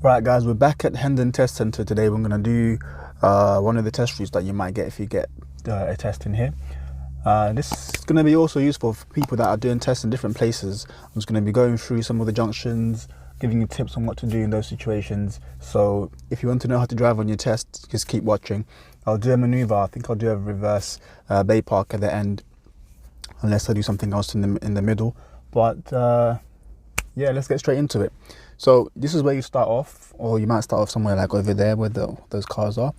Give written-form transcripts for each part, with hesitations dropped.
Right guys, we're back at Hendon Test Centre today. We're going to do one of the test routes that you might get if you get a test in here. This is going to be also useful for people that are doing tests in different places. I'm just going to be going through some of the junctions, giving you tips on what to do in those situations. So if you want to know how to drive on your test, just keep watching. I'll do a manoeuvre. I think I'll do a reverse bay park at the end, unless I do something else in the middle. But yeah, let's get straight into it. So this is where you start off, or you might start off somewhere like over there where those cars are.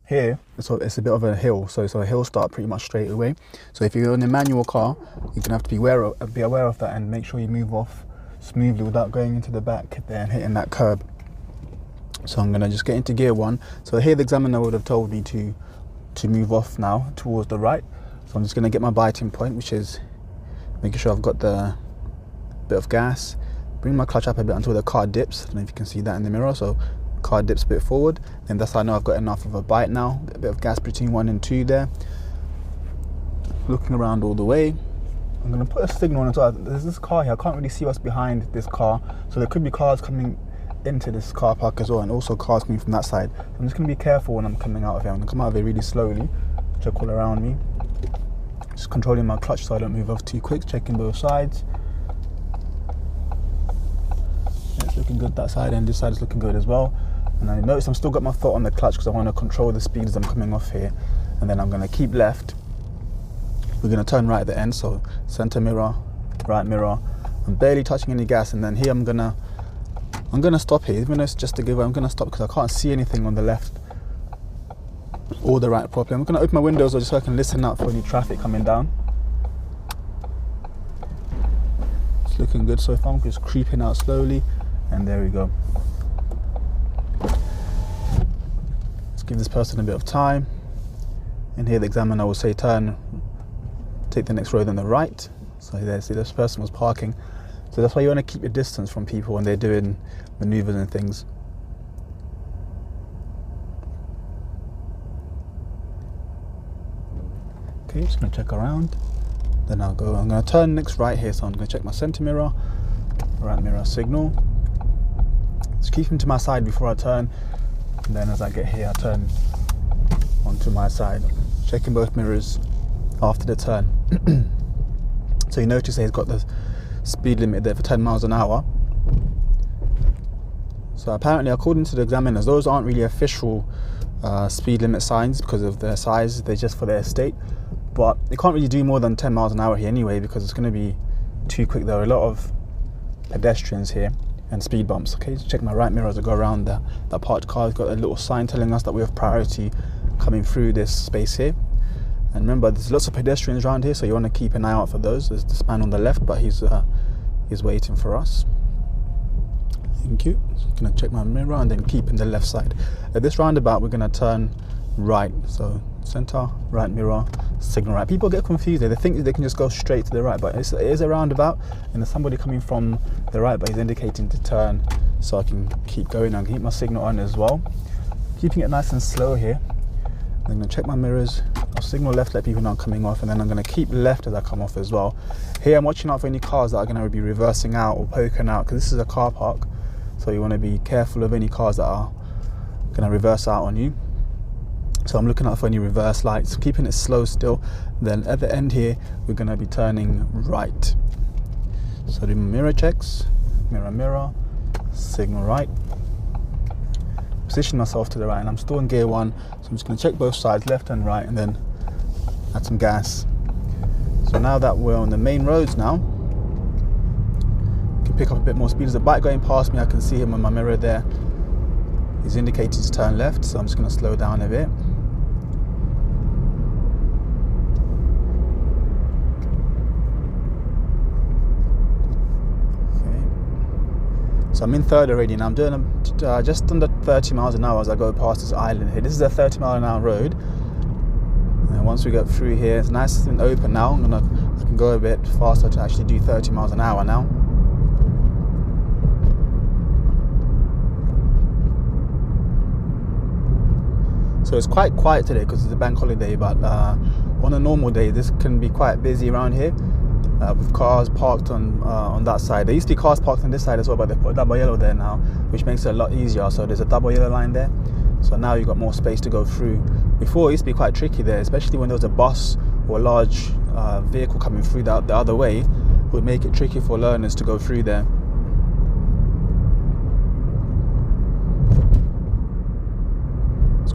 Here, so it's a bit of a hill, so it's a hill start pretty much straight away. So if you're in a manual car, you're gonna have to be aware of that and make sure you move off smoothly without going into the back there and hitting that curb. So I'm gonna just get into gear 1. So here the examiner would have told me to move off now towards the right. So I'm just gonna get my biting point, which is making sure I've got the bit of gas. Bring my clutch up a bit until the car dips. I don't know if you can see that in the mirror. So car dips a bit forward, and that's how I know I've got enough of a bite now. A bit of gas between 1 and 2 there. Looking around all the way. I'm going to put a signal on as well. There's this car here. I can't really see what's behind this car. So there could be cars coming into this car park as well, and also cars coming from that side. I'm just going to be careful when I'm coming out of here. I'm going to come out of it really slowly. Check all around me. Just controlling my clutch so I don't move off too quick. Checking both sides. It's looking good that side, and this side is looking good as well. And I notice I'm still got my foot on the clutch because I want to control the speed as I'm coming off here. And then I'm going to keep left. We're going to turn right at the end, so center mirror, right mirror. I'm barely touching any gas, and then here I'm gonna stop here. Even though it's just a giveaway, I'm gonna stop because I can't see anything on the left or the right properly. I'm gonna open my windows just so I can listen out for any traffic coming down. It's looking good so far. I'm just creeping out slowly. And there we go. Let's give this person a bit of time. And here the examiner will say turn, take the next road on the right. So there, see, this person was parking. So that's why you want to keep your distance from people when they're doing maneuvers and things. Okay, just gonna check around. Then I'm gonna turn next right here. So I'm gonna check my center mirror, right mirror signal. Just keep him to my side before I turn, and then as I get here I turn onto my side, checking both mirrors after the turn. So you notice he's got the speed limit there for 10 miles an hour. So apparently, according to the examiners, those aren't really official speed limit signs because of their size. They're just for their estate, but you can't really do more than 10 miles an hour here anyway because it's going to be too quick. There are a lot of pedestrians here and speed bumps. Okay, so check my right mirror as I go around that parked car. It's got a little sign telling us that we have priority coming through this space here. And remember, there's lots of pedestrians around here, so you want to keep an eye out for those. There's this man on the left, but he's waiting for us. Thank you. Just gonna check my mirror and then keep in the left side. At this roundabout, we're gonna turn right. So center, right mirror, signal right. People get confused there. They think they can just go straight to the right, but it is a roundabout, and there's somebody coming from the right, but he's indicating to turn, so I can keep going and keep my signal on as well. Keeping it nice and slow here. I'm gonna check my mirrors. I'll signal left, let people know I'm coming off, and then I'm gonna keep left as I come off as well. Here I'm watching out for any cars that are gonna be reversing out or poking out, because this is a car park, so you want to be careful of any cars that are gonna reverse out on you. So I'm looking out for any reverse lights, keeping it slow still. Then at the end here, we're gonna be turning right. So do mirror checks, mirror, signal right. Position myself to the right, and I'm still in gear 1, so I'm just going to check both sides, left and right, and then add some gas. So now that we're on the main roads now, I can pick up a bit more speed. There's a bike going past me, I can see him on my mirror there. He's indicating to turn left, so I'm just going to slow down a bit. So I'm in third already, and I'm doing just under 30 miles an hour as I go past this island here. This is a 30 mile an hour road. And once we get through here, it's nice and open now. I can go a bit faster to actually do 30 miles an hour now. So it's quite quiet today because it's a bank holiday, but on a normal day, this can be quite busy around here. with cars parked on that side. There used to be cars parked on this side as well, but they put a double yellow there now, which makes it a lot easier. So there's a double yellow line there, so now you've got more space to go through. Before, it used to be quite tricky there, especially when there was a bus or a large vehicle coming through the other way. It would make it tricky for learners to go through there.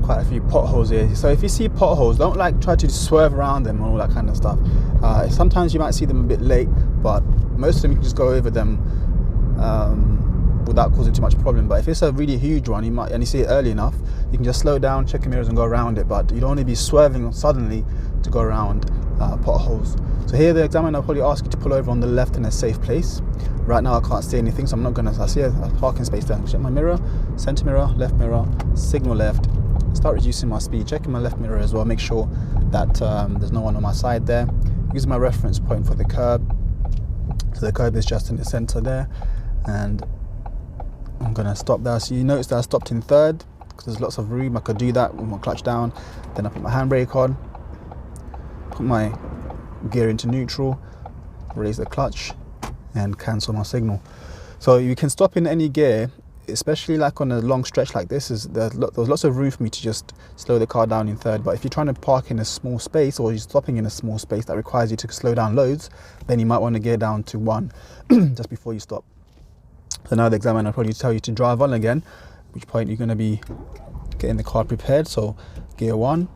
Quite a few potholes here, so if you see potholes, don't try to swerve around them and all that kind of stuff. Sometimes you might see them a bit late, but most of them you can just go over them without causing too much problem. But if it's a really huge one, and you see it early enough, you can just slow down, check your mirrors and go around it, but you don't want to be swerving suddenly to go around potholes. So here the examiner will probably ask you to pull over on the left in a safe place. Right now I can't see anything, so I'm not going to. I see a parking space there. Check my mirror, center mirror, left mirror, signal left. Start reducing my speed, checking my left mirror as well, make sure that there's no one on my side there. Using my reference point for the curb, so the curb is just in the center there, and I'm gonna stop there. So you notice that I stopped in third because there's lots of room. I could do that with my clutch down, then I put my handbrake on, put my gear into neutral, raise the clutch and cancel my signal. So you can stop in any gear, especially like on a long stretch like this. There's lots of room for me to just slow the car down in third. But if you're trying to park in a small space, or you're stopping in a small space that requires you to slow down loads, then you might want to gear down to 1 just before you stop. So now the examiner will probably tell you to drive on again, at which point you're going to be getting the car prepared. So gear 1,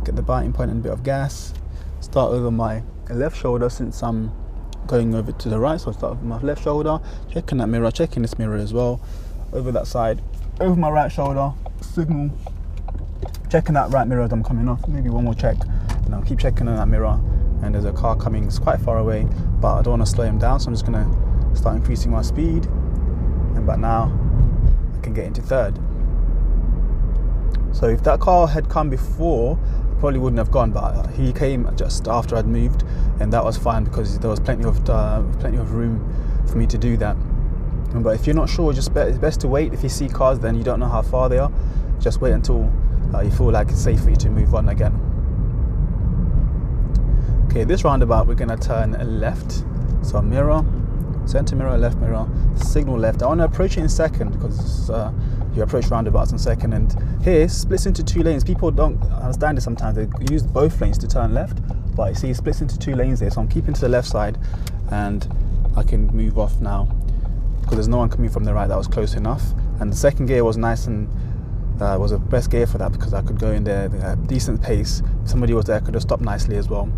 get the biting point and a bit of gas, start over my left shoulder since I'm going over to the right, so I start with my left shoulder, checking that mirror, checking this mirror as well, over that side, over my right shoulder, signal, checking that right mirror as I'm coming off, maybe one more check, and I'll keep checking on that mirror. And there's a car coming, it's quite far away, but I don't want to slow him down, so I'm just going to start increasing my speed, and but now I can get into third. So if that car had come before, probably wouldn't have gone, but he came just after I'd moved, and that was fine because there was plenty of room for me to do that. But if you're not sure, it's best to wait. If you see cars then you don't know how far they are, just wait until you feel like it's safe for you to move on again. Okay, this roundabout we're going to turn left, so mirror, center mirror, left mirror, signal left. I want to approach it in second because you approach roundabouts in second, and here it splits into 2 lanes. People don't understand it sometimes. They use both lanes to turn left, but you see it splits into 2 lanes there, so I'm keeping to the left side and I can move off now because there's no one coming from the right. That was close enough, and the second gear was nice and was the best gear for that because I could go in there at a decent pace. If somebody was there, I could have stopped nicely as well.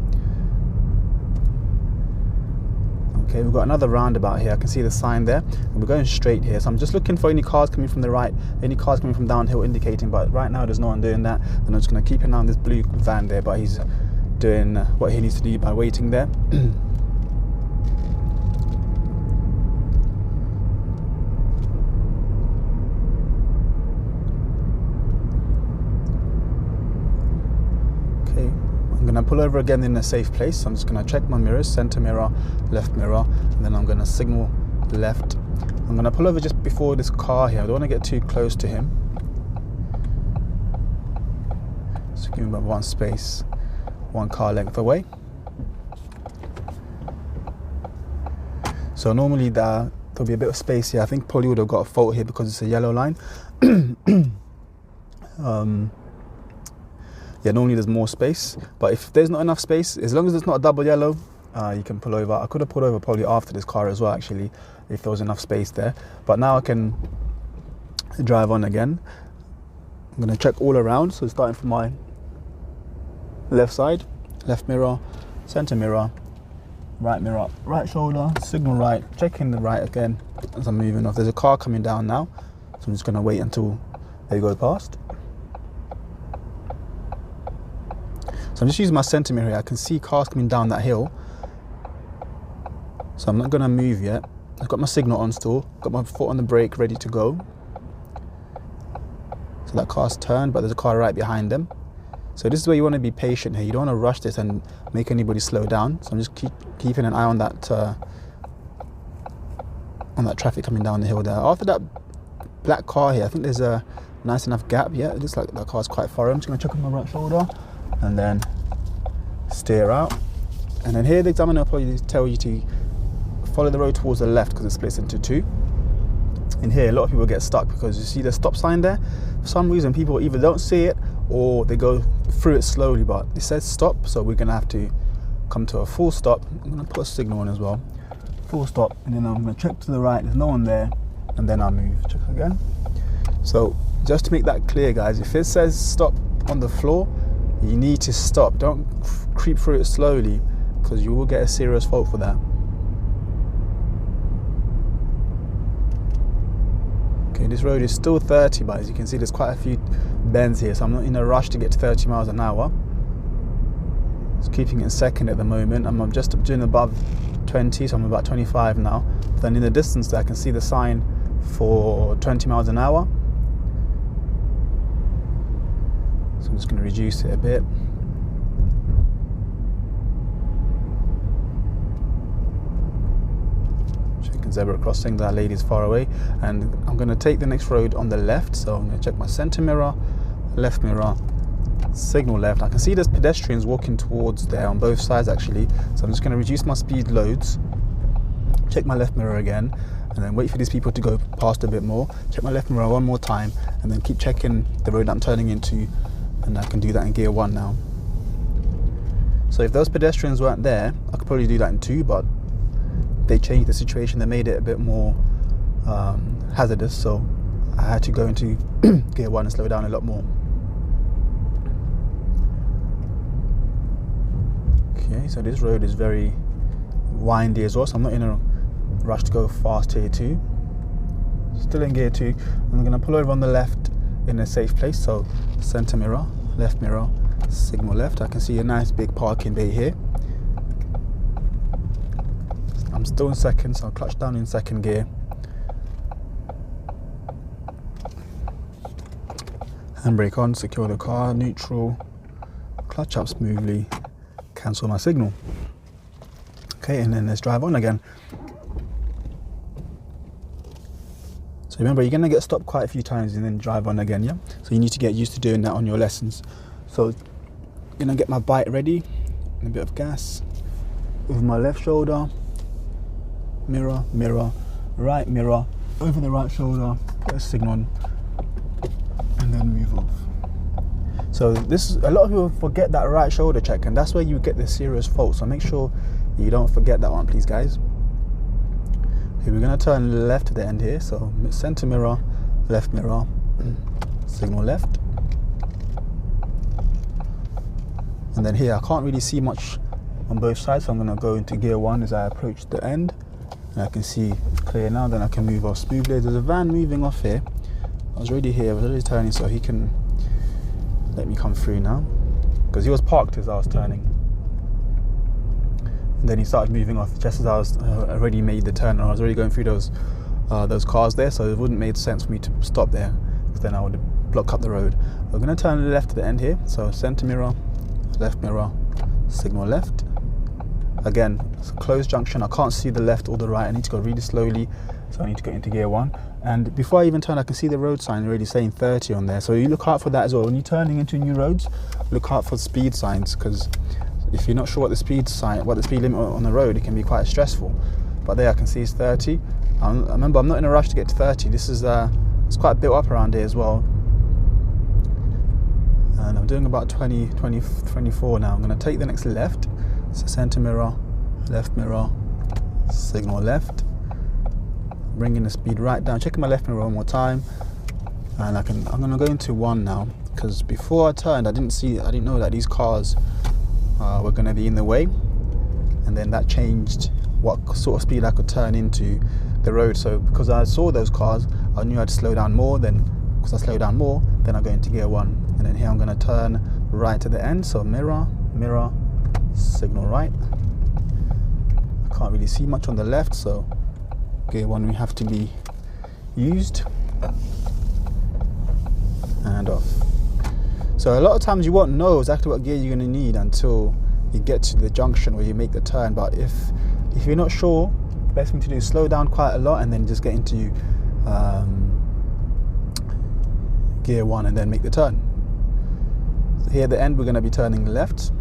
Okay, we've got another roundabout here. I can see the sign there, and we're going straight here. So I'm just looking for any cars coming from the right, any cars coming from downhill indicating, but right now there's no one doing that. Then I'm just going to keep an eye on this blue van there, but he's doing what he needs to do by waiting there. Okay, I'm going to pull over again in a safe place. So I'm just going to check my mirrors, center mirror, left mirror, and then I'm going to signal left. I'm going to pull over just before this car here. I don't want to get too close to him. So give him about 1 space, 1 car length away. So normally there'll be a bit of space here. I think probably would have got a fault here because it's a yellow line. Yeah, normally there's more space, but if there's not enough space, as long as it's not a double yellow, you can pull over. I could have pulled over probably after this car as well, actually, if there was enough space there. But now I can drive on again. I'm going to check all around. So starting from my left side, left mirror, center mirror, right shoulder, signal right, checking the right again as I'm moving off. There's a car coming down now, so I'm just going to wait until they go past. So I'm just using my center mirror here. I can see cars coming down that hill, so I'm not going to move yet. I've got my signal on still, got my foot on the brake ready to go. So that car's turned, but there's a car right behind them. So this is where you want to be patient here. You don't want to rush this and make anybody slow down. So I'm just keeping an eye on that traffic coming down the hill there. After that black car here, I think there's a nice enough gap. Yeah, it looks like that car's quite far. I'm just going to check on my right shoulder and then steer out And then here the examiner will probably tell you to follow the road towards the left because it splits into two. And here a lot of people get stuck because you see the stop sign there. For some reason people either don't see it or they go through it slowly, but it says stop, so we're gonna have to come to a full stop. I'm gonna put a signal on as well. Full stop, and then I'm gonna check to the right, there's no one there, and then I'll move. Check again. So just to make that clear, guys, if it says stop on the floor, you need to stop. Don't creep through it slowly because you will get a serious fault for that. Okay, this road is still 30, but as you can see there's quite a few bends here, so I'm not in a rush to get to 30 miles an hour. It's keeping it in second at the moment. I'm just doing above 20, so I'm about 25 now. Then in the distance there I can see the sign for 20 miles an hour. So I'm just going to reduce it a bit. Zebra crossing, that lady's far away, and I'm going to take the next road on the left. So I'm going to check my center mirror, left mirror, signal left. I can see there's pedestrians walking towards there on both sides actually, so I'm just going to reduce my speed loads, check my left mirror again, and then wait for these people to go past a bit more, check my left mirror one more time, and then keep checking the road I'm turning into, and I can do that in gear 1 now. So if those pedestrians weren't there, I could probably do that in 2, but they changed the situation, they made it a bit more hazardous, so I had to go into gear 1 and slow down a lot more. Okay, so this road is very windy as well, so I'm not in a rush to go fast here too. Still in gear 2, I'm going to pull over on the left in a safe place, so center mirror, left mirror, signal left. I can see a nice big parking bay here. I'm still in second, so I'll clutch down in second gear. Handbrake on, secure the car, neutral, clutch up smoothly, cancel my signal. Okay, and then let's drive on again. So remember, you're gonna get stopped quite a few times and then drive on again, yeah? So you need to get used to doing that on your lessons. So I'm gonna get my bike ready, and a bit of gas, over my left shoulder, mirror, mirror, right mirror, over the right shoulder, put a signal on, and then move off. So this is, a lot of people forget that right shoulder check, and that's where you get the serious fault. So make sure you don't forget that one, please, guys. Okay, we're gonna turn left at the end here. So center mirror, left mirror, signal left, and then here I can't really see much on both sides, so I'm gonna go into gear 1 as I approach the end. And I can see clear now, then I can move off smoothly. There's a van moving off here. I was already here, I was already turning, so he can let me come through now, because he was parked as I was turning. And then he started moving off just as I was already made the turn, and I was already going through those cars there, so it wouldn't make sense for me to stop there, because then I would block up the road. We're going to turn left to the end here, so center mirror, left mirror, signal left. Again, it's a closed junction, I can't see the left or the right, I need to go really slowly, so I need to go into gear 1. And before I even turn, I can see the road sign already saying 30 on there, so you look out for that as well. When you're turning into new roads, look out for speed signs, because if you're not sure what the speed limit on the road, it can be quite stressful. But there I can see it's 30. Remember, I'm not in a rush to get to 30. This is it's quite built up around here as well. And I'm doing about 24 now. I'm going to take the next left. So center mirror, left mirror, signal left. Bringing the speed right down. Checking my left mirror one more time. And I'm going to go into 1 now, because before I turned, I didn't know that these cars were going to be in the way, and then that changed what sort of speed I could turn into the road. So because I saw those cars, I knew I had to slow down more. Then because I slow down more, then I go into gear 1, and then here I'm going to turn right to the end. So mirror, mirror, signal right. I can't really see much on the left, so gear 1 we have to be used, and off. So a lot of times you won't know exactly what gear you're going to need until you get to the junction where you make the turn. But if you're not sure, the best thing to do is slow down quite a lot and then just get into gear 1 and then make the turn. So here at the end we're going to be turning left.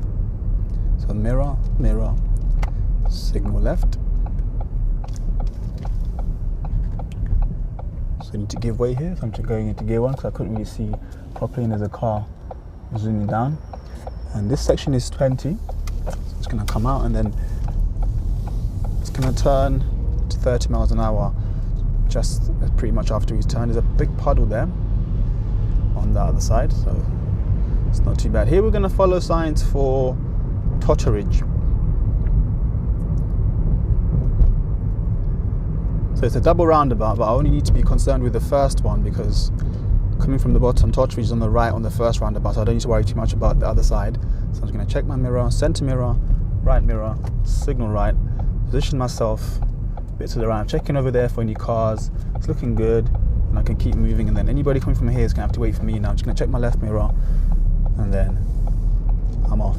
So mirror, mirror, signal left. So I need to give way here, so I'm just going into gear 1 because I couldn't really see properly and there's a car zooming down. And this section is 20, so it's going to come out and then it's going to turn to 30 miles an hour just pretty much after he's turned. There's a big puddle there on the other side, so it's not too bad. Here we're going to follow signs for totterage. So it's a double roundabout, but I only need to be concerned with the first one because coming from the bottom, totterage is on the right on the first roundabout, so I don't need to worry too much about the other side. So I'm just going to check my mirror, center mirror, signal right, position myself a bit to the right. I'm checking over there for any cars. It's looking good, and I can keep moving. And then anybody coming from here is going to have to wait for me. Now I'm just going to check my left mirror, and then I'm off.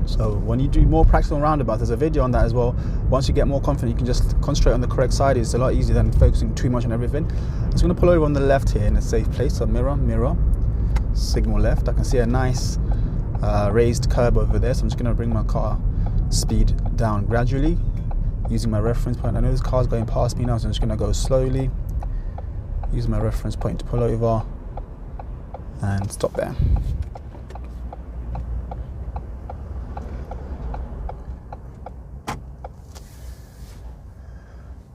So when you do more practice on roundabouts, there's a video on that as well. Once you get more confident, you can just concentrate on the correct side. It's a lot easier than focusing too much on everything. I'm just going to pull over on the left here in a safe place. So mirror, signal left. I can see a nice raised curb over there, so I'm just going to bring my car speed down gradually using my reference point. I know this car's going past me now, so I'm just going to go slowly, use my reference point to pull over and stop there.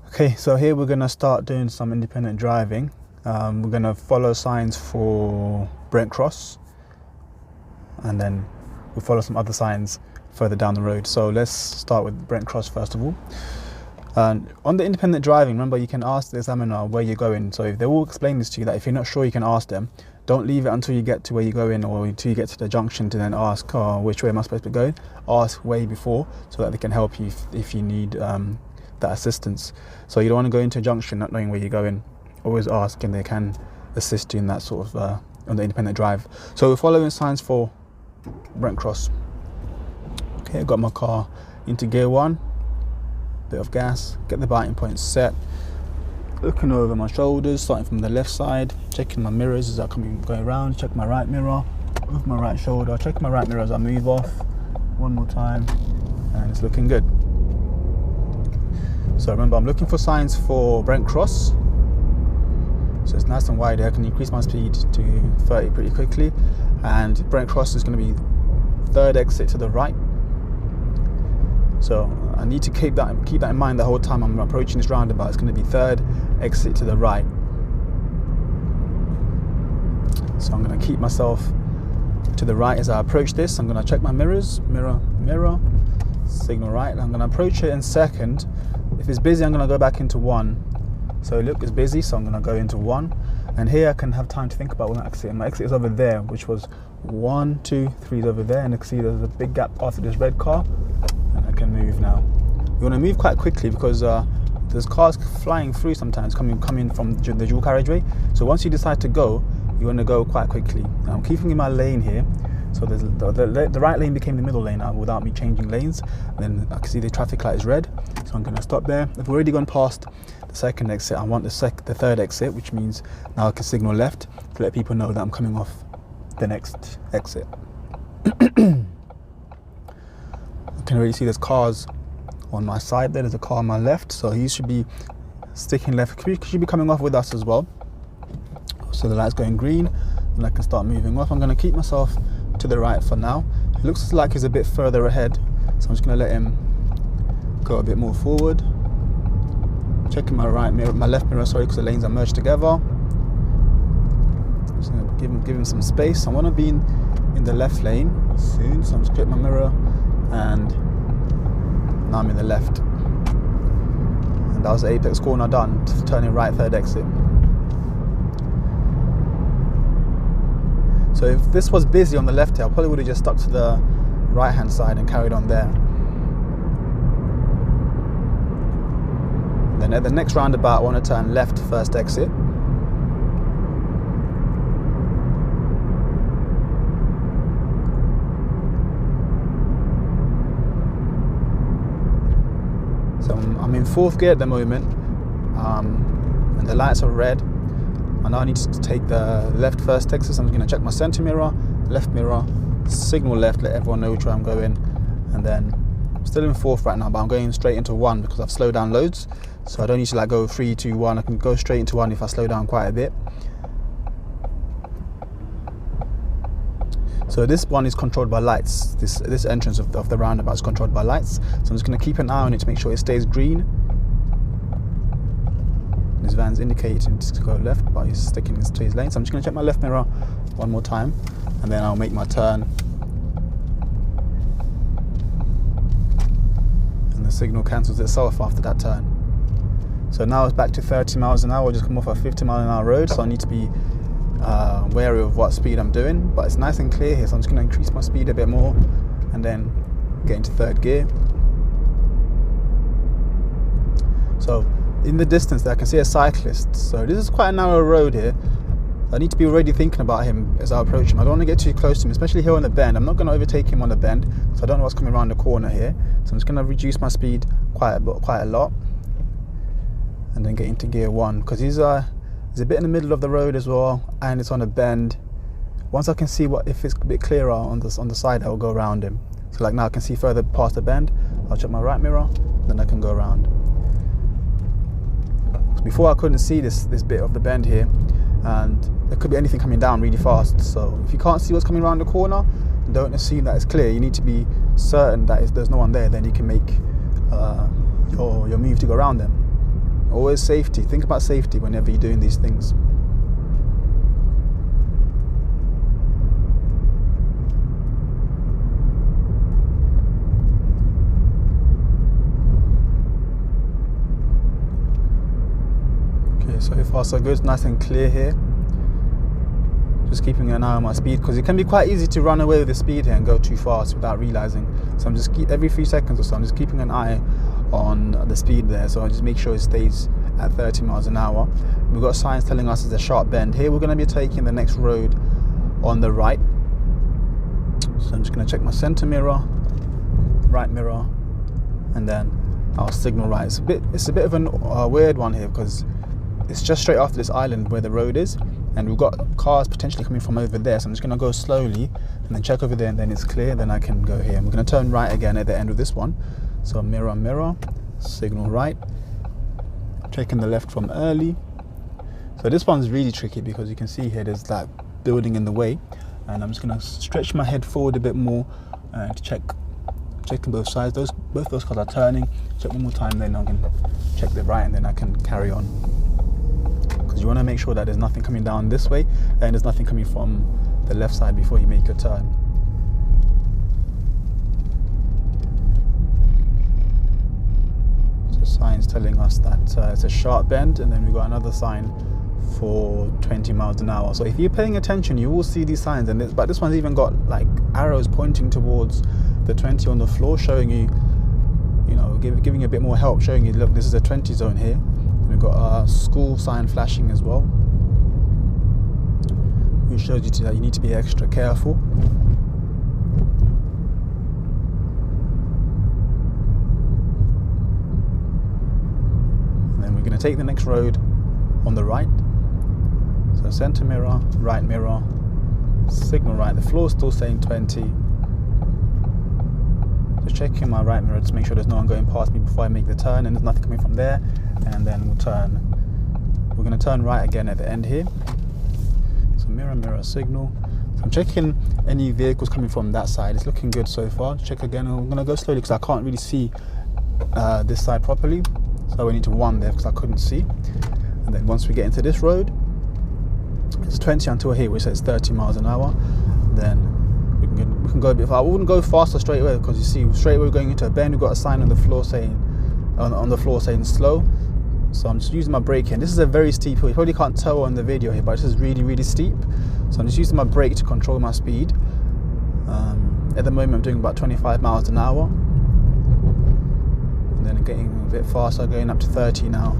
Okay, so here we're going to start doing some independent driving. We're going to follow signs for Brent Cross, and then we'll follow some other signs further down the road. So let's start with Brent Cross first of all. On the independent driving, remember you can ask the examiner where you're going. So if they will explain this to you, that if you're not sure, you can ask them. Don't leave it until you get to where you're going or until you get to the junction to then ask, which way am I supposed to go? Ask way before so that they can help you if you need that assistance. So you don't want to go into a junction not knowing where you're going. Always ask, and they can assist you in that sort of on the independent drive. So we're following signs for Brent Cross. Okay, I've got my car into gear 1, bit of gas, get the biting point set, looking over my shoulders, starting from the left side, checking my mirrors as I going around, check my right mirror, move my right shoulder, check my right mirror as I move off, one more time, and it's looking good. So remember, I'm looking for signs for Brent Cross. So it's nice and wide. I can increase my speed to 30 pretty quickly. And Brent Cross is going to be third exit to the right. So I need to keep that in mind the whole time I'm approaching this roundabout. It's going to be third exit to the right. So I'm going to keep myself to the right as I approach this. I'm going to check my mirrors, mirror, signal right. And I'm going to approach it in second. If it's busy, I'm going to go back into 1. So look, it's busy, so I'm going to go into 1. And here I can have time to think about when I exit. My exit is over there, which was 1, 2, 3 is over there. And you can see there's a big gap after this red car. And I can move now. You want to move quite quickly because there's cars flying through sometimes coming from the dual carriageway. So once you decide to go, you want to go quite quickly. Now I'm keeping in my lane here. So there's the right lane became the middle lane now without me changing lanes. And then I can see the traffic light is red. So I'm going to stop there. I've already gone past the second exit. I want the third exit, which means now I can signal left to let people know that I'm coming off the next exit. I can already see there's cars on my side there. There's a car on my left. So he should be sticking left. He should be coming off with us as well. So the light's going green and I can start moving off. I'm going to keep myself to the right for now. It looks like he's a bit further ahead, so I'm just going to let him go a bit more forward. Checking my right mirror, my left mirror, sorry, because the lanes are merged together. Just going to give him some space. I want to be in the left lane soon, so I'm just click my mirror, and now I'm in the left. And that was the apex corner done. Turning right, third exit. So if this was busy on the left here, I probably would have just stuck to the right hand side and carried on there. Then at the next roundabout, I want to turn left, first exit. So I'm in fourth gear at the moment, and the lights are red. I now need to take the left first exit. So I'm going to check my center mirror, left mirror, signal left, let everyone know which way I'm going, and then I'm still in fourth right now, but I'm going straight into one because I've slowed down loads, so I don't need to like go 3, 2, 1. I can go straight into one if I slow down quite a bit. So this one is controlled by lights. This entrance of the roundabout is controlled by lights. So I'm just going to keep an eye on it to make sure it stays green. This van's indicating to go left, but he's sticking to his lane. So I'm just going to check my left mirror one more time, and then I'll make my turn. And the signal cancels itself after that turn. So now it's back to 30 miles an hour. I just come off a 50-mile-an-hour road, so I need to be wary of what speed I'm doing, but it's nice and clear here, so I'm just going to increase my speed a bit more and then get into third gear. So in the distance there I can see a cyclist, so this is quite a narrow road here. I need to be already thinking about him as I approach him. I don't want to get too close to him, especially here on the bend. I'm not going to overtake him on the bend, so I don't know what's coming around the corner here, so I'm just going to reduce my speed quite a lot and then get into gear 1, because he's a bit in the middle of the road as well, and it's on a bend. Once I can see if it's a bit clearer on the side, I'll go around him. So like now I can see further past the bend. I'll check my right mirror, then I can go around. So before I couldn't see this bit of the bend here, and there could be anything coming down really fast. So if you can't see what's coming around the corner, don't assume that it's clear. You need to be certain that there's no one there, then you can make your move to go around them. Always safety. Think about safety whenever you're doing these things. Okay, so far so good. It's nice and clear here. Just keeping an eye on my speed, because it can be quite easy to run away with the speed here and go too fast without realizing. So I'm just every few seconds or so, I'm just keeping an eye on the speed there, so I just make sure it stays at 30 miles an hour. We've got signs telling us it's a sharp bend. Here we're going to be taking the next road on the right. So I'm just going to check my center mirror, right mirror, and then I'll signal right. It's a bit of a weird one here, because it's just straight after this island where the road is, and we've got cars potentially coming from over there, so I'm just going to go slowly and then check over there, and then it's clear, then I can go here. I'm going to turn right again at the end of this one. So mirror, mirror, signal right, checking the left from early. So this one's really tricky because you can see here there's that building in the way, and I'm just going to stretch my head forward a bit more to checking both sides. Both those cars are turning. Check one more time, then I can check the right, and then I can carry on. Because you want to make sure that there's nothing coming down this way and there's nothing coming from the left side before you make your turn. Signs telling us that it's a sharp bend, and then we've got another sign for 20 miles an hour. So if you're paying attention, you will see these signs, but this one's even got like arrows pointing towards the 20 on the floor, showing you, giving you a bit more help, showing you, look, this is a 20 zone here. We've got a school sign flashing as well, which shows you that you need to be extra careful. Going to take the next road on the right. So center mirror, right mirror, signal right. The floor's still saying 20. Just checking my right mirror to make sure there's no one going past me before I make the turn, and there's nothing coming from there. And then we'll turn. We're going to turn right again at the end here. So mirror, mirror, signal. So I'm checking any vehicles coming from that side. It's looking good so far. Check again. I'm going to go slowly because I can't really see this side properly. So we need to 1 there because I couldn't see. And then once we get into this road, it's 20 until here, which says 30 miles an hour. Then we can go a bit far. I wouldn't go faster straight away, because you see straight away we're going into a bend. We've got a sign on the floor saying slow. So I'm just using my brake here. And this is a very steep hill. You probably can't tell on the video here, but this is really, really steep. So I'm just using my brake to control my speed. At the moment I'm doing about 25 miles an hour. And then getting a bit faster, going up to 30 now.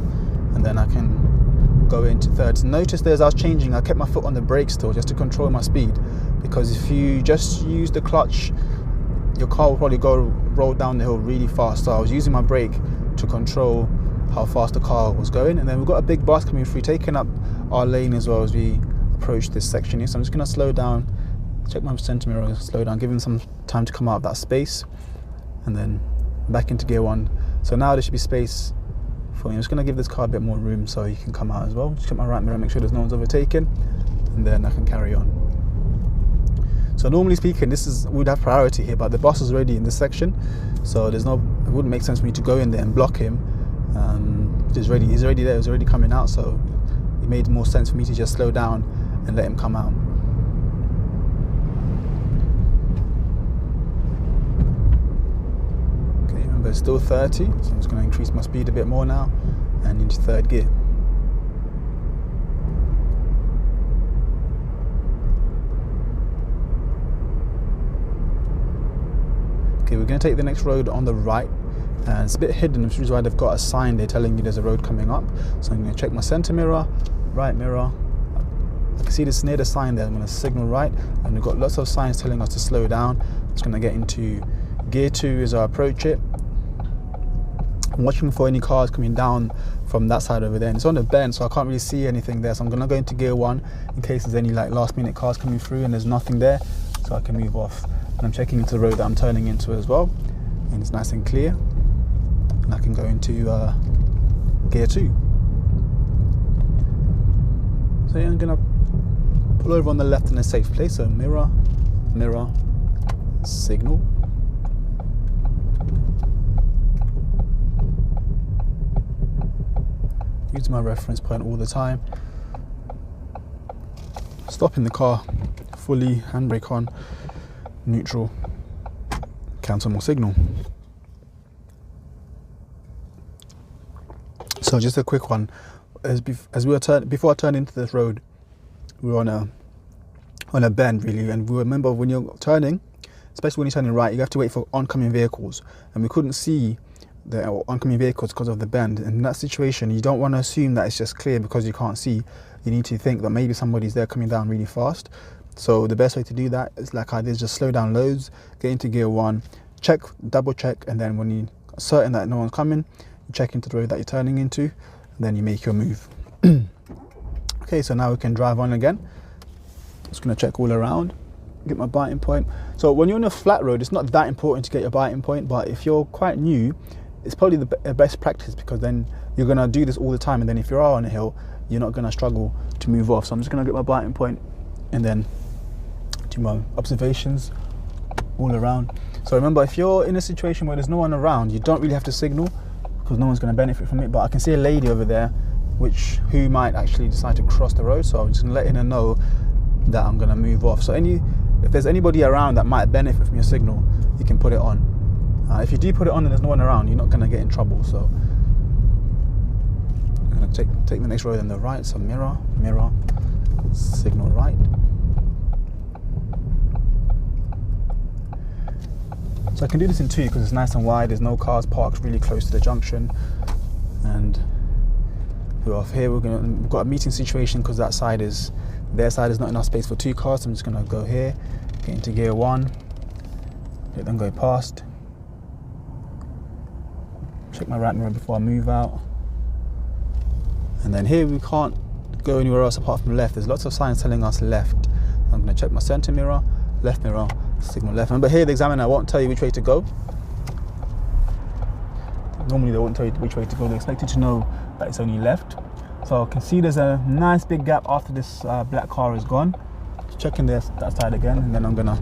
And then I can go into 30. Notice there as I was changing, I kept my foot on the brake still just to control my speed. Because if you just use the clutch, your car will probably roll down the hill really fast. So I was using my brake to control how fast the car was going. And then we've got a big bus coming through, taking up our lane as well as we approach this section here. So I'm just going to slow down, check my center mirror, slow down, give him some time to come out of that space. and then back into gear 1. So now there should be space for me. I'm just going to give this car a bit more room so he can come out as well. Just check my right mirror, make sure there's no one's overtaken, and then I can carry on. So normally speaking, we'd have priority here, but the boss is already in this section, so it wouldn't make sense for me to go in there and block him. He's already there, he's already coming out, so it made more sense for me to just slow down and let him come out. Okay, remember it's still 30, so I'm just going to increase my speed a bit more now and into 3rd gear. Okay, we're going to take the next road on the right, and it's a bit hidden, which is why they've got a sign there telling you there's a road coming up. So I'm going to check my center mirror, right mirror. I can see this near the sign there. I'm going to signal right, and we've got lots of signs telling us to slow down. I'm just going to get into gear 2 as I approach it. I'm watching for any cars coming down from that side over there, and it's on a bend, so I can't really see anything there. So I'm going to go into gear 1 in case there's any like last minute cars coming through and there's nothing there, so I can move off. And I'm checking into the road that I'm turning into as well, and it's nice and clear, and I can go into gear 2. So yeah, I'm gonna pull over on the left in a safe place. So mirror, mirror, signal. Use my reference point all the time. Stopping the car fully, handbrake on, neutral, cancel more signal. So just a quick one. As we were before I turned into this road, we were on a bend really, and we remember when you're turning, especially when you're turning right, you have to wait for oncoming vehicles, and we couldn't see the oncoming vehicles because of the bend. And in that situation, you don't want to assume that it's just clear because you can't see. You need to think that maybe somebody's there coming down really fast. So the best way to do that is like I did, just slow down loads, get into gear 1, check, double check, and then when you're certain that no one's coming, you check into the road that you're turning into, and then you make your move. Okay, so now we can drive on again. Just going to check all around, get my biting point. So when you're on a flat road, it's not that important to get your biting point, but if you're quite new, it's probably the best practice, because then you're going to do this all the time, and then if you are on a hill, you're not going to struggle to move off. So I'm just going to get my biting point and then do my observations all around. So remember, if you're in a situation where there's no one around, you don't really have to signal because no one's going to benefit from it. But I can see a lady over there who might actually decide to cross the road, so I'm just letting her know that I'm going to move off. So if there's anybody around that might benefit from your signal, you can put it on. If you do put it on and there's no one around, you're not going to get in trouble. So I'm going to take the next road on the right. So mirror, mirror, signal right. So I can do this in 2 because it's nice and wide. There's no cars parked really close to the junction. And we're off here. We've got a meeting situation because their side is not enough space for 2 cars. So I'm just going to go here, get into gear 1, let them go past. Check my right mirror before I move out. And then here we can't go anywhere else apart from left. There's lots of signs telling us left. I'm going to check my center mirror, left mirror, signal left. Remember here the examiner won't tell you which way to go. Normally they won't tell you which way to go. They expect you to know that it's only left. So I can see there's a nice big gap after this black car is gone. Just checking that side again, and then I'm going to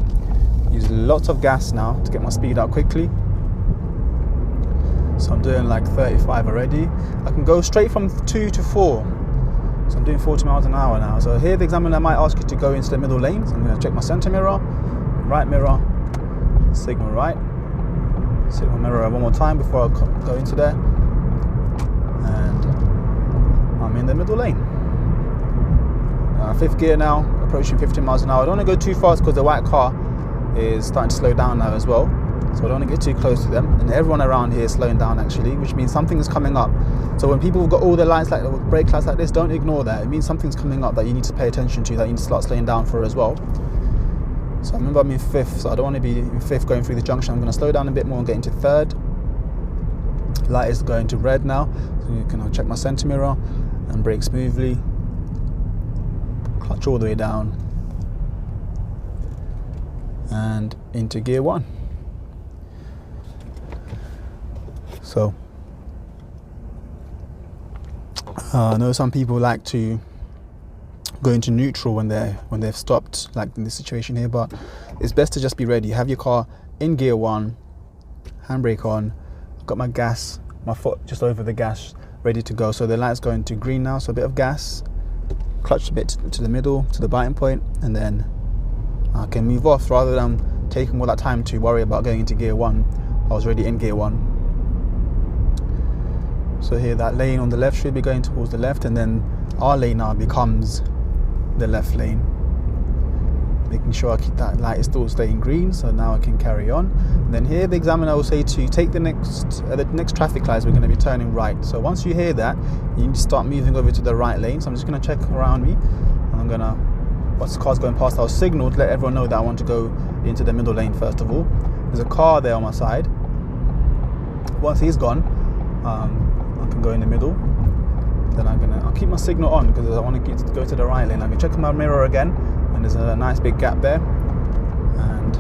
use lots of gas now to get my speed up quickly. So I'm doing like 35 already. I can go straight from 2 to 4. So I'm doing 40 miles an hour now. So here the examiner might ask you to go into the middle lane. So I'm going to check my center mirror, right mirror, signal right, signal mirror one more time before I go into there. And I'm in the middle lane. 5th gear now, approaching 15 miles an hour. I don't want to go too fast because the white car is starting to slow down now as well. So I don't want to get too close to them. And everyone around here is slowing down actually, which means something is coming up. So when people have got all their lights like brake lights like this, don't ignore that. It means something's coming up that you need to pay attention to, that you need to start slowing down for as well. So remember I'm in 5th, so I don't want to be in 5th going through the junction. I'm going to slow down a bit more and get into 3rd. Light is going to red now, so you can check my center mirror and brake smoothly. Clutch all the way down and into gear 1. So I know some people like to go into neutral when they've stopped, like in this situation here, but it's best to just be ready. Have your car in gear 1, handbrake on. I've got my gas, my foot just over the gas, ready to go. So the light's going to green now, so a bit of gas, clutch a bit to the middle, to the biting point, and then I can move off rather than taking all that time to worry about going into gear 1. I was already in gear 1. So here, that lane on the left should be going towards the left, and then our lane now becomes the left lane. Making sure I keep that light is still staying green, so now I can carry on. And then here, the examiner will say to take the next traffic lights, we're going to be turning right. So once you hear that, you need to start moving over to the right lane. So I'm just going to check around me, and I'm going to, once the car's going past, I'll signal to let everyone know that I want to go into the middle lane first of all. There's a car there on my side. Once he's gone, I can go in the middle. Then I'll keep my signal on because I want to go to the right lane. I can check my mirror again, and there's a nice big gap there. And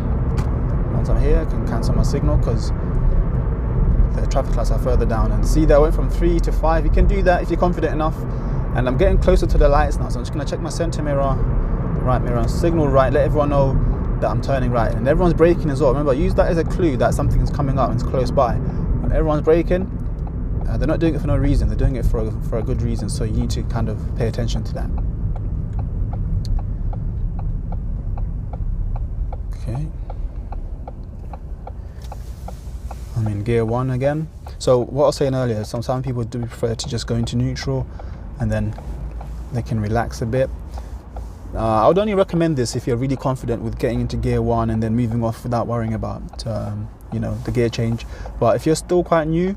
once I'm here, I can cancel my signal because the traffic lights are further down. And see that I went from 3 to 5. You can do that if you're confident enough. And I'm getting closer to the lights now, so I'm just going to check my center mirror, right mirror, and signal right. Let everyone know that I'm turning right. And everyone's braking as well. Remember, use that as a clue that something is coming up and it's close by. When everyone's braking, they're not doing it for no reason. They're doing it for a good reason. So you need to kind of pay attention to that. Okay. I'm in gear 1 again. So what I was saying earlier, some people do prefer to just go into neutral, and then they can relax a bit. I would only recommend this if you're really confident with getting into gear 1 and then moving off without worrying about the gear change. But if you're still quite new,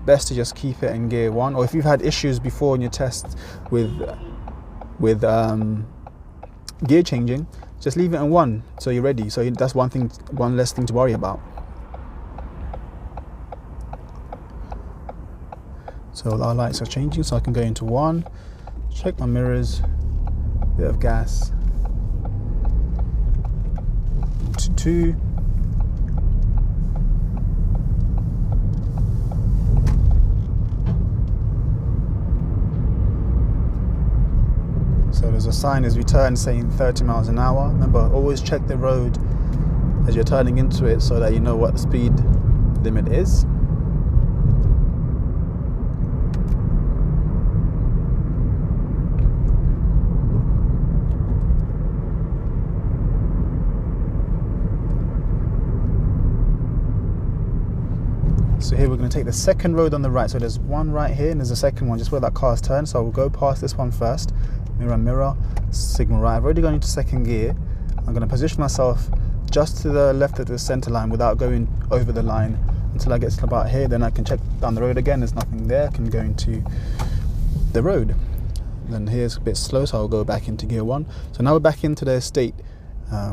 best to just keep it in gear 1. Or if you've had issues before in your tests with gear changing, just leave it in 1 so you're ready. So that's one less thing to worry about. So our lights are changing, so I can go into 1, check my mirrors, bit of gas, to 2, so there's a sign as we turn saying 30 miles an hour. Remember, always check the road as you're turning into it so that you know what the speed limit is. So here we're going to take the second road on the right. So there's one right here and there's a second one just where that car's turned. So we'll go past this one first. Mirror, mirror, signal right. I've already gone into second gear. I'm going to position myself just to the left of the center line without going over the line until I get to about here. Then I can check down the road again. There's nothing there. I can go into the road. Then here's a bit slow, so I'll go back into gear 1. So now we're back into the estate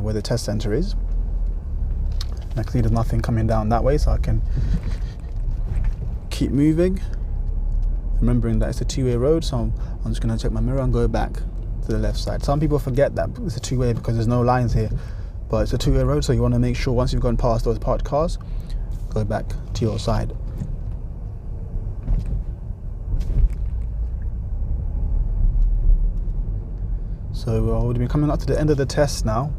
where the test center is. And I can see there's nothing coming down that way, so I can keep moving, remembering that it's a two-way road. So I'm just going to check my mirror and go back to the left side. Some people forget that it's a two-way because there's no lines here, but it's a two-way road, so you want to make sure once you've gone past those parked cars, go back to your side. So we'll be coming up to the end of the test now.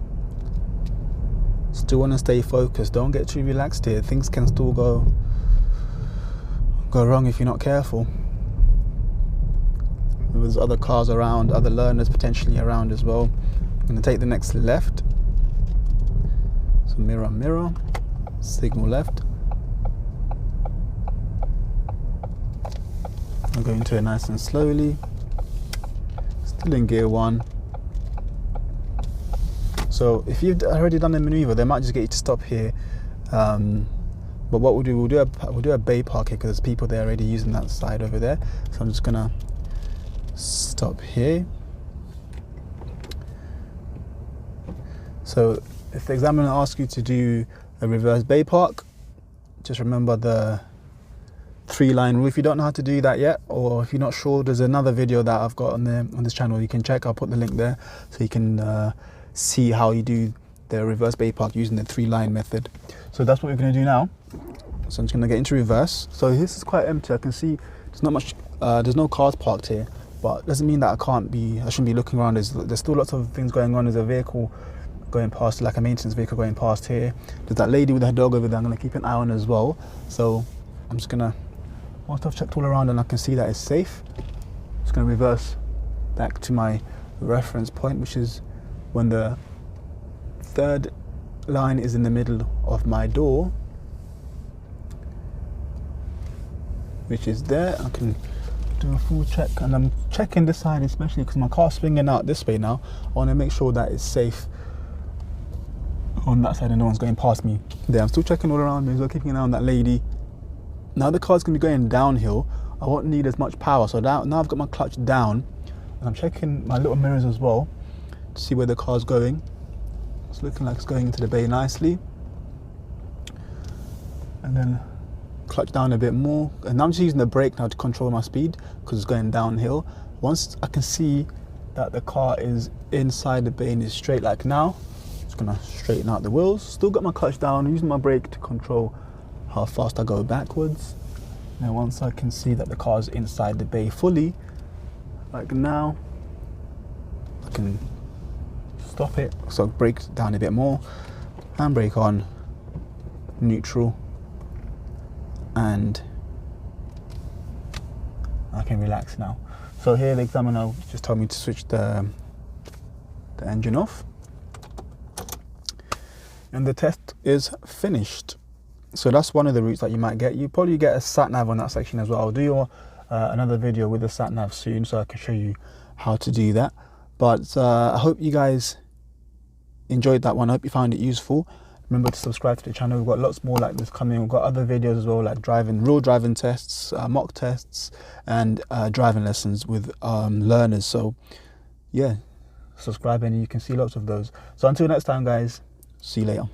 Still want to stay focused. Don't get too relaxed here. Things can still go wrong if you're not careful. There's other cars around, other learners potentially around as well. I'm going to take the next left. So mirror, mirror, signal left. I'll go into it nice and slowly. Still in gear 1. So if you've already done the maneuver, they might just get you to stop here. But what we'll do a bay park here because there's people there already using that side over there. So I'm just gonna stop here. So if the examiner asks you to do a reverse bay park, just remember the 3-line rule. If you don't know how to do that yet, or if you're not sure, there's another video that I've got on this channel you can check. I'll put the link there so you can see how you do the reverse bay park using the 3-line method. So that's what we're going to do now. So I'm just gonna get into reverse. So this is quite empty. I can see there's not much, there's no cars parked here, but doesn't mean that I shouldn't be looking around. There's still lots of things going on. There's a vehicle going past, like a maintenance vehicle going past here. There's that lady with her dog over there I'm gonna keep an eye on as well. So I'm just gonna, once I've checked all around and I can see that it's safe, I'm just gonna reverse back to my reference point, which is when the third line is in the middle of my door, which is there. I can do a full check, and I'm checking this side especially because my car's swinging out this way now. I want to make sure that it's safe on that side and no one's going past me there. I'm still checking all around me, so keeping an eye on that lady. Now the car's going to be going downhill. I won't need as much power, so now I've got my clutch down, and I'm checking my little mirrors as well to see where the car's going. It's looking like it's going into the bay nicely, and then clutch down a bit more, and now I'm just using the brake now to control my speed because it's going downhill. Once I can see that the car is inside the bay and is straight like now, I'm just gonna straighten out the wheels. Still got my clutch down, using my brake to control how fast I go backwards. Now once I can see that the car is inside the bay fully, like now, I can stop it. So brake down a bit more, handbrake on, neutral, and I can relax now. So here the examiner just told me to switch the engine off, and the test is finished. So that's one of the routes that you might get. You probably get a sat nav on that section as well. I'll do another video with the sat nav soon, so I can show you how to do that. But I hope you guys enjoyed that one. I hope you found it useful. Remember to subscribe to the channel. We've got lots more like this coming. We've got other videos as well, like real driving tests, mock tests, and driving lessons with learners. So yeah, subscribe and you can see lots of those. So until next time guys, see you later.